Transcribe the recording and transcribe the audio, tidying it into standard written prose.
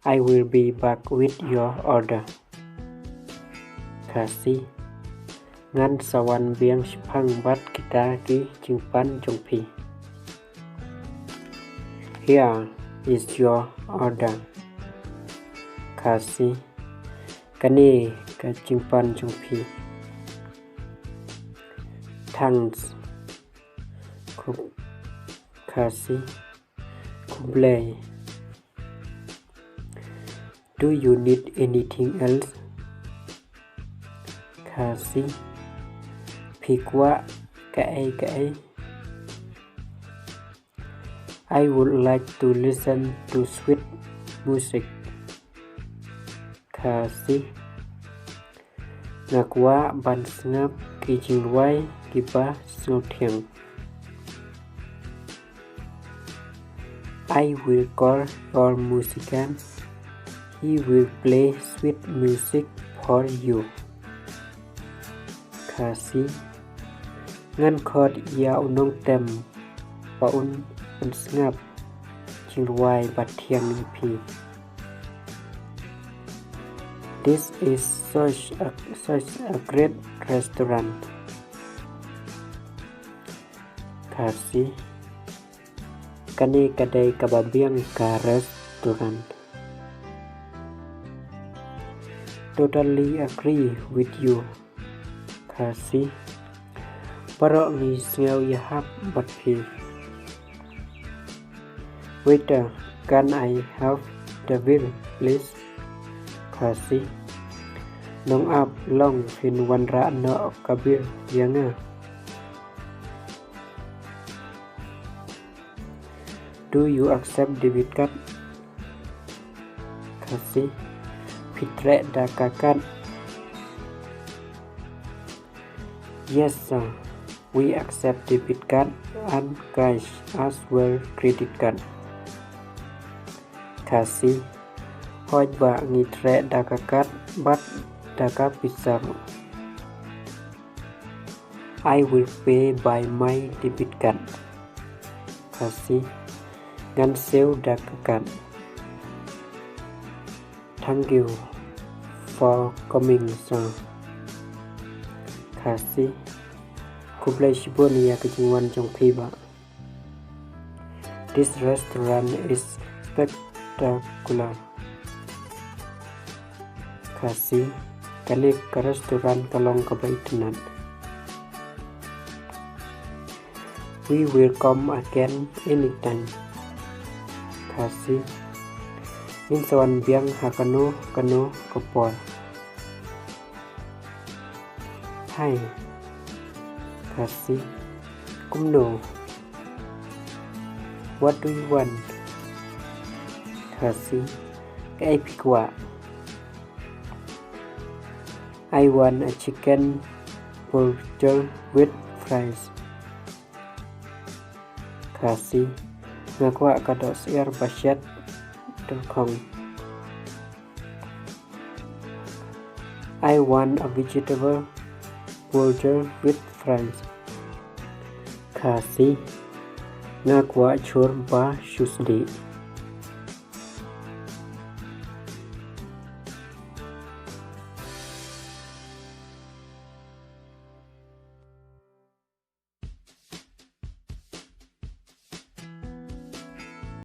I will be back with your order. Kasih. Ngan sawan biang Jepang bat kita ki jumpan jongpi. Here is your order. Kasih. Kani ka jumpan jongpi. Thanks. Kasih. Kublai. Do you need anything else? Kasih. Pikwa kai. I would like to listen to sweet music. Kasih. Ngakwa ban sngap ki jingwai kiba snothiang. I will call your musician. He will play sweet music for you. Kasih. Ngan khot ya unong tem paun pensngap jingwai bathiang nipi. This is such a great restaurant. Kasih. Kani kadai kababiang ka restaurant. Totally agree with you. Kasih. Parok ni sngau yahap batpi. Waiter, can I have the bill, please? Kasih. Nong ap long fin wan ra no kabir yanga. Do you accept debit card? Kasih. Fitre da kakat. Yes sir, we accept debit card and cash as well credit card. Kasih. Hoj ba ngitre da kakat bat da ka pisar. I will pay by my debit card. Kasih. Ngan seu da kakat. Thank you for coming sir. Kasih. Kublai shibun ya kejingwan jongpi ba. This restaurant is spectacular. Kasih. Kali ke restoran kalong kebaitunan. We will come again anytime. Kasih. Min sawan biang hakano kepol. Hai. Kasih. Kumno. What do you want? Kasih. Kai pikwa. I want a chicken burger with fries. Kasih. Ngakwa kadok siar basyat.com. I want a vegetable burger with fries. Kasih. Ngakwa chur ba shusdi.